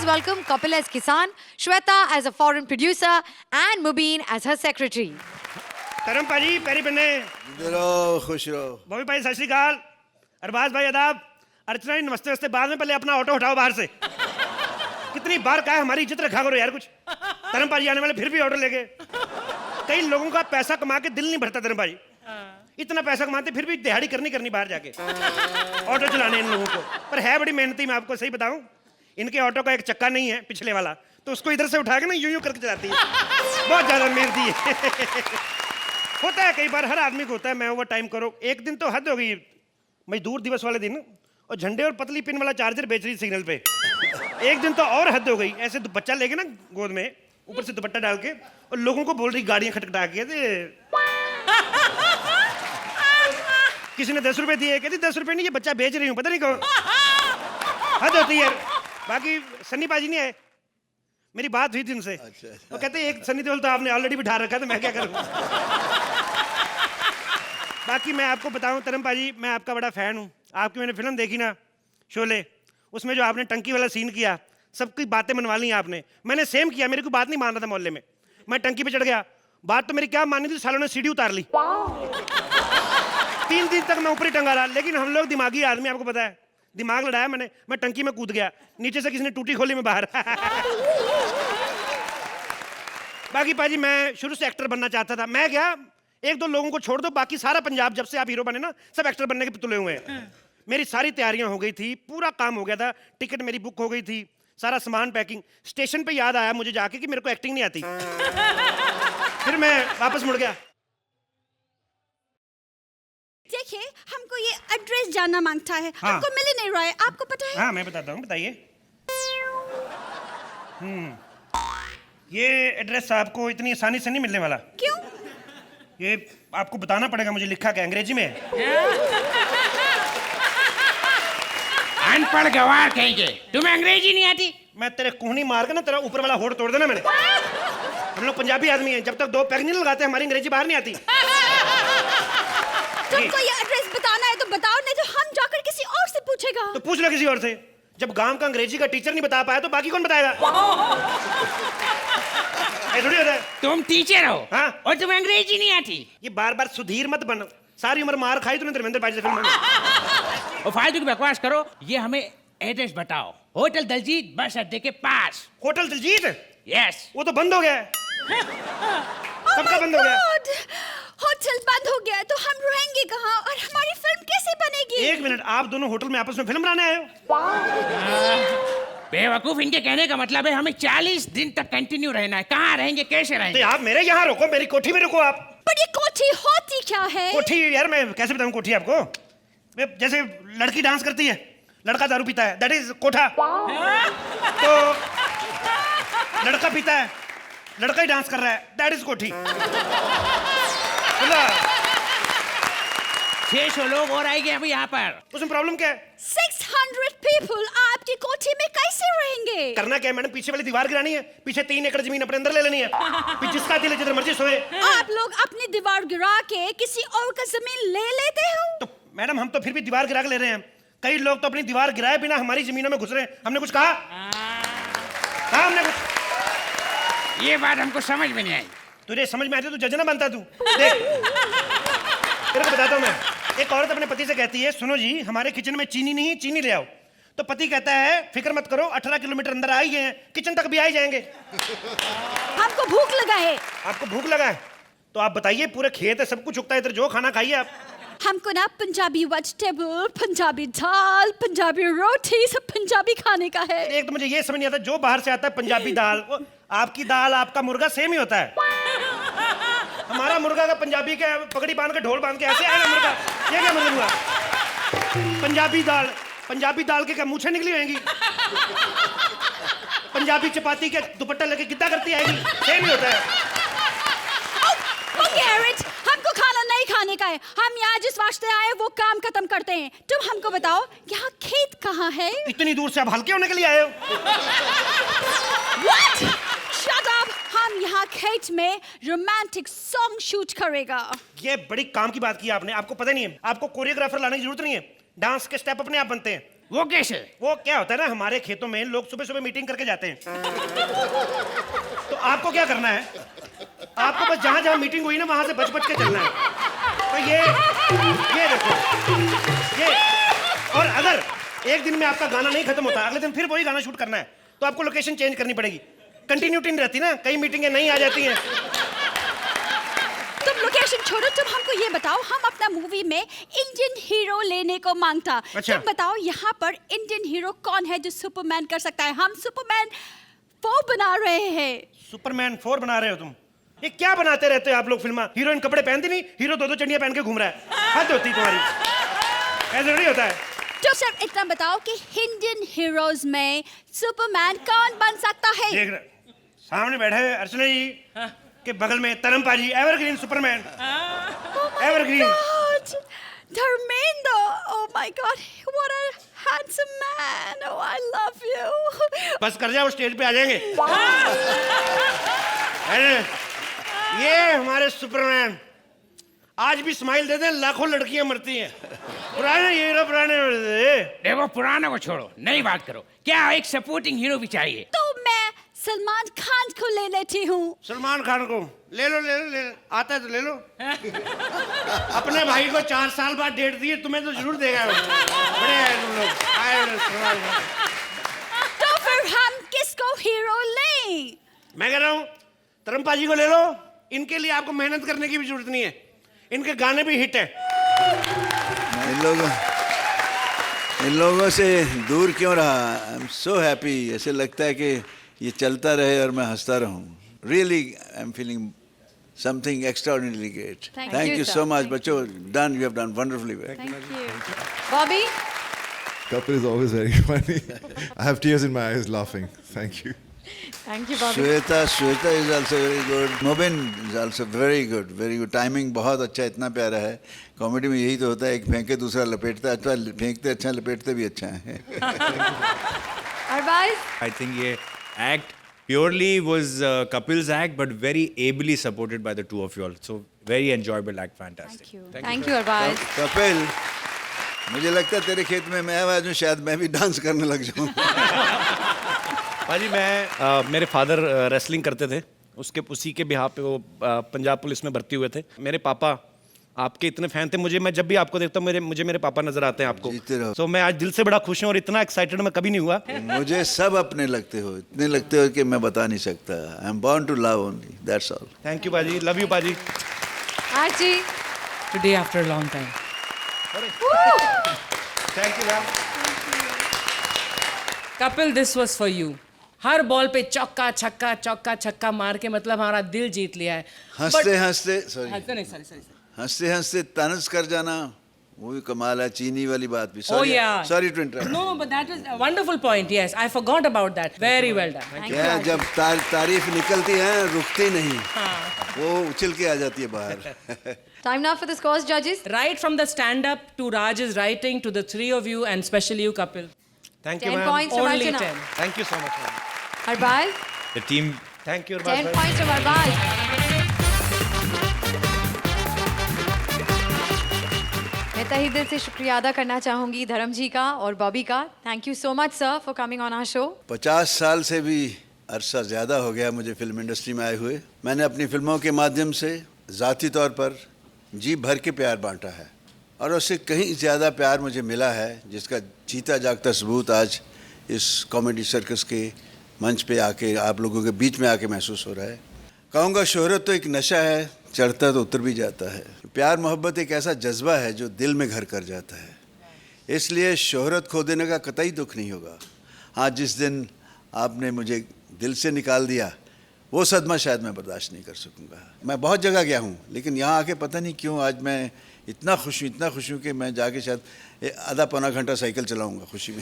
please welcome Kapil as Kisan, Shweta as a foreign producer, and Mubin as her secretary. तरम पाजी पैरी बने रहो, खुश रहो। बॉबी भाई सत श्री अकाल, अरबाज भाई आदाब, अर्चना जी नमस्ते नमस्ते, बाद में पहले अपना ऑटो हटाओ बाहर से। कितनी बार कहा हमारी इज्जत रखा करो यार कुछ। तरम पाजी आने वाले फिर भी ऑर्डर लेके। कई लोगों का पैसा कमा के दिल नहीं भरता तरम पाजी, इतना पैसा कमाते फिर भी दिहाड़ी करनी बाहर जाके ऑटो चलाने इन लोगों को। पर है बड़ी मेहनती, मैं आपको सही बताऊं, इनके ऑटो का एक चक्का नहीं है पिछले वाला, तो उसको इधर से उठा के ना यूं करके चलाती है। बहुत ज्यादा मेहनती है। होता है कई बार, हर आदमी को होता है। मैं ओवर टाइम करो, एक दिन तो हद हो गई, मजदूर दिवस वाले दिन, और झंडे और पतली पिन वाला चार्जर बेच रही सिग्नल पे। एक दिन तो और हद हो गई, ऐसे बच्चा लेके ना गोद में, ऊपर से दुपट्टा डाल के, और लोगों को बोल रही गाड़ियां खटखटा के, किसी ने 10 रुपए दिए, कहती 10 रुपए नहीं, ये बच्चा बेच रही हूँ, पता नहीं कौन। हद होती है। बाकी सन्नी पाजी नहीं आए, मेरी बात हुई थी उनसे। अच्छा। वो कहते एक सन्नी देओल तो आपने ऑलरेडी बिठा रखा, तो मैं क्या करूँ। बाकी मैं आपको बताऊं तरम पाजी, मैं आपका बड़ा फैन हूँ। आपकी मैंने फिल्म देखी ना, शोले, उसमें जो आपने टंकी वाला सीन किया, सबकी बातें मनवा ली आपने। मैंने सेम किया, मेरी कोई बात नहीं मान रहा था मोहल्ले में, मैं टंकी पे चढ़ गया, बात तो मेरी क्या मानी थी, सालों ने सीढ़ी उतार ली। 3 दिन तक मैं ऊपर ही टंगा रहा, लेकिन हम लोग दिमागी आदमी, आपको पता है, दिमाग लड़ाया मैंने, मैं टंकी में कूद गया, नीचे से किसी ने टूटी खोली में बाहर। बाकी पाजी मैं शुरू से एक्टर बनना चाहता था। मैं क्या, 1-2 लोगों को छोड़ दो, बाकी सारा पंजाब जब से आप हीरो बने ना, सब एक्टर बनने के पुतले हुए हैं। मेरी सारी तैयारियां हो गई थी, पूरा काम हो गया था, टिकट मेरी बुक हो गई थी, सारा सामान पैकिंग। स्टेशन पे याद आया मुझे जाके कि मेरे को एक्टिंग नहीं आती। फिर मैं वापस मुड़ गया। देखिए, हमको ये एड्रेस जानना मांगता है। हाँ। हमको मिल ही नहीं रहा है, आपको पता है? हाँ मैं बताता हूँ, बताइए। ये एड्रेस आपको इतनी आसानी से नहीं मिलने वाला। क्यों? ये आपको बताना पड़ेगा, मुझे लिखा क्या अंग्रेजी में है। अनपढ़ गवार कहेंगे, तुम्हें अंग्रेजी नहीं आती? मैं तेरे कोहनी मार के ना तेरा ऊपर वाला होड़ तोड़ देना मैंने। हम लोग पंजाबी आदमी हैं, जब तक 2 पैग नहीं लगाते हमारी अंग्रेजी बाहर नहीं आती। तुमको ये एड्रेस बताना है तो बताओ, नहीं तो हम जाकर किसी और से पूछेगा। तो पूछ लो किसी और से। जब गांव का अंग्रेजी का टीचर नहीं बता पाया तो बाकी कौन बताएगा। थोड़ी होता है। तुम टीचर हो, हाँ? और तुम्हें अंग्रेजी नहीं आती? ये बार-बार सुधीर मत बन, सारी उम्र मार खाई तूने धर्मेंद्र पाजी से फिल्म में। और फालतू की बकवास करो, ये हमें एड्रेस बताओ। होटल दलजीत बस अड्डे के पास। होटल दिलजीत? यस। वो तो बंद हो गया है। कब का बंद हो गया? होटल बंद हो गया तो हम रहेंगे कहाँ और हमारी फिल्म कैसे बनेगी? 1 मिनट, आप दोनों होटल में आपस में फिल्म बनाने आए हो? बेवकूफ, इनके कहने का मतलब है हमें 40 दिन तक कंटिन्यू रहना है। कहाँ रहेंगे, कैसे रहेंगे? तो आप मेरे यहाँ रुको, मेरी कोठी में रुको आप। पर ये कोठी होती क्या है? कोठी यार मैं कैसे बताऊं कोठी आपको। जैसे लड़की डांस करती है, लड़का दारू पीता है, दैट इज कोठा। तो लड़का पीता है, लड़का ही डांस कर रहा है, दैट इज कोठी। 600 लोग और आएंगे अभी यहाँ पर। उसमें प्रॉब्लम क्या है? 600 people आपकी कोठी में कैसे रहेंगे? करना क्या है मैडम, पीछे वाली दीवार गिरानी है, पीछे 3 एकड़ जमीन अपने अंदर ले लेनी है, फिर जिसका दिल है जिधर मर्जी सोए। आप लोग अपनी दीवार गिरा के किसी और का जमीन ले लेते हो? तो मैडम हम तो फिर भी दीवार गिरा के ले रहे हैं। कई लोग तो अपनी दीवार गिराए बिना हमारी जमीनों में घुस रहे हैं। हमने कुछ कहा? कहा हमने कुछ? ये बात हमको समझ में नहीं आई। तुझे समझ में आती तो जज ना बनता तू। देख तेरे को बताता हूँ मैं। एक औरत अपने पति से कहती है, सुनो जी हमारे किचन में चीनी नहीं, चीनी ले आओ। तो पति कहता है, फिक्र मत करो, 18 किलोमीटर अंदर आ ही गए हैं, किचन तक भी आ ही जाएंगे। हमको भूख लगा है। आपको भूख लगा है तो आप बताइए, पूरे खेत है, सब कुछ उगता है इधर, जो खाना खाइए आप। हमको ना पंजाबी वेजिटेबल, पंजाबी दाल, पंजाबी रोटी, सब पंजाबी खाने का है। एक तो मुझे ये समझ नहीं आता, जो बाहर से आता है पंजाबी दाल, आपकी दाल आपका मुर्गा सेम ही होता है। हमारा मुर्गा का पंजाबी का पगड़ी बांध के ढोल बांध के ऐसे आएगा मुर्गा, ये क्या मतलब हुआ? पंजाबी दाल के क्या मूछें निकली होंगी? पंजाबी चपाती के दुपट्टा लेके गिद्दा करती आएगी, सेम ही होता है। हमको खाना नहीं खाने का है, हम यहाँ जिस वास्ते आए वो काम खत्म करते हैं। तुम हमको बताओ यहाँ खेत कहाँ है? इतनी दूर से आप हल्के होने के लिए आए हो? What? Shut up! हम यहाँ खेत में रोमांटिक सॉन्ग शूट करेगा। ये बड़ी काम की बात की आपने, आपको पता नहीं है, आपको कोरियोग्राफर लाने की जरूरत नहीं है, डांस के स्टेप अपने आप बनते हैं। वो कैसे? वो क्या होता है ना, हमारे खेतों में लोग सुबह सुबह मीटिंग करके जाते हैं। तो आपको क्या करना है, आपको बस जहां जहां मीटिंग हुई ना वहां से बच बच के चलना है। तो ये देखो ये, और अगर एक दिन में आपका गाना नहीं खत्म होता, अगले दिन फिर वही गाना शूट करना है, तो आपको लोकेशन चेंज करनी पड़ेगी। कंटिन्यूटी नहीं रहती ना, कई मीटिंगें नहीं आ जाती हैं। तुम लोकेशन छोड़ो, तुम हमको ये बताओ, हम अपना मूवी में इंडियन हीरो लेने को मांगता। अच्छा। तुम बताओ यहाँ पर इंडियन हीरो कौन है जो सुपरमैन कर सकता है? हम सुपरमैन 4 बना रहे हैं। सुपरमैन 4 बना रहे हो तुम? ये क्या बनाते रहते हो आप लोग फिल्मा? हीरोइन कपड़े पहनती नहीं, हीरो 2-2 चंडियां पहन के घूम रहा है। हद होती तुम्हारी, ऐसे नहीं होता है। तो सिर्फ इतना बताओ कि इंडियन हीरोज में सुपरमैन कौन बन सकता है? देख रहे सामने बैठे हैं अर्चना जी के बगल में तरम पाजी, evergreen Superman. Evergreen. Dharmendra, oh my God, what a handsome man. Oh, I love you. बस कर जाओ, स्टेज पे आ जाएंगे। अरे, ये हमारे सुपरमैन आज भी स्माइल देते हैं, लाखों लड़कियां मरती हैं। पुराने हीरो पुराने। देखो पुराना को छोड़ो, नई बात करो। क्या एक सपोर्टिंग हीरो भी चाहिए? तो मैं सलमान खान को ले लेती हूँ। सलमान खान को ले लो, आता है तो ले लो। अपने भाई को 4 साल बाद डेट दी, तुम्हें तो जरूर देगा। बड़े हैं तुम लोग। सलमान खान। तो फिर हम किसको हीरो लें? मैं कह रहा हूँ तरमपा जी को ले लो, इनके लिए आपको मेहनत करने की भी जरूरत नहीं है, इनके गाने भी हिट हैं। इन लोगों से दूर क्यों रहा? I am so happy. ऐसे लगता है कि ये चलता रहे और मैं हंसता रहूं। Really I am feeling something extraordinary great. Thank thank you, you sir. So much Thank बच्चों। Done, you have done wonderfully well. Thank you. Bobby? Kapil is always very funny. I have tears in my eyes laughing. Thank you. Thank you, Bobby. Shweta is also very good. Mobin is also very good, very good. Timing बहुत अच्छा, इतना प्यारा है। Comedy में यही तो होता है, एक फेंके दूसरा लपेटता है। अच्छा फेंकते अच्छा, लपेटते भी अच्छा है। Arbaz? I think ये act purely was Kapil's act, but very ably supported by the two of you all. So very enjoyable act, fantastic. Thank you, Arbaz. Kapil, मुझे लगता है तेरे खेत में मैं आवाज हूँ, शायद मैं भी डांस करने लग जाऊँ। भाजी मेरे फादर रेसलिंग करते थे, उसी के बिहाफ पे वो पंजाब पुलिस में भर्ती हुए थे। मेरे पापा आपके इतने फैन थे, मैं जब भी आपको देखता हूँ मुझे मेरे पापा नजर आते हैं आपको। जीते रहो। तो मैं आज दिल से बड़ा खुश हूँ और इतना एक्साइटेड मैं कभी नहीं हुआ। मुझे सब अपने लगते हो, इतने लगते हो कि मैं बता नहीं सकता। I am born to love only, that's all. Thank you पाजी, लव यू पाजी। Archie? Today after a long time. Thank you ma'am. Kapil, this was for you. हर बॉल पे चौका छक्का मार के मतलब हमारा दिल जीत लिया है। हंसते हंसते सॉरी सॉरी हंसते हंसते तनस कर जाना, वो भी कमाल है। चीनी वाली बात भी। Oh yeah. Sorry to interrupt. No, but that is a wonderful point. Yes, I forgot about that. Very well done. क्या जब तारीफ निकलती है रुकती नहीं, वो उछल के आ जाती है बाहर। Time now for the scores, judges. Right from the stand-up to Raj's writing to the three of you and especially you, Kapil. Thank you 10 ma'am. points from Only Archana. 10. Thank you so much ma'am. Arbaz? The team thank you 10 points from Arbaz. मैं तहे दिल से शुक्रिया अदा करना चाहूंगी धर्म जी का और बॉबी का। Thank you so much sir for coming on our show. 50 साल से भी अरसा ज़्यादा हो गया मुझे फिल्म इंडस्ट्री में आए हुए। मैंने अपनी फिल्मों के माध्यम से ज़ाती तौर पर जी भर के प्यार बांटा है, और उससे कहीं ज़्यादा प्यार मुझे मिला है जिसका जीता जागता सबूत आज इस कॉमेडी सर्कस के मंच पे आके आप लोगों के बीच में आके महसूस हो रहा है। कहूँगा शोहरत तो एक नशा है, चढ़ता तो उतर भी जाता है। प्यार मोहब्बत एक ऐसा जज्बा है जो दिल में घर कर जाता है, इसलिए शोहरत खो देने का कतई दुख नहीं होगा। हाँ, जिस दिन आपने मुझे दिल से निकाल दिया वो सदमा शायद मैं बर्दाश्त नहीं कर सकूँगा। मैं बहुत जगह गया हूँ, लेकिन यहाँ आके पता नहीं क्यों आज मैं इतना खुश हूँ कि मैं जाके शायद आधा पौना घंटा साइकिल चलाऊँगा खुशी में।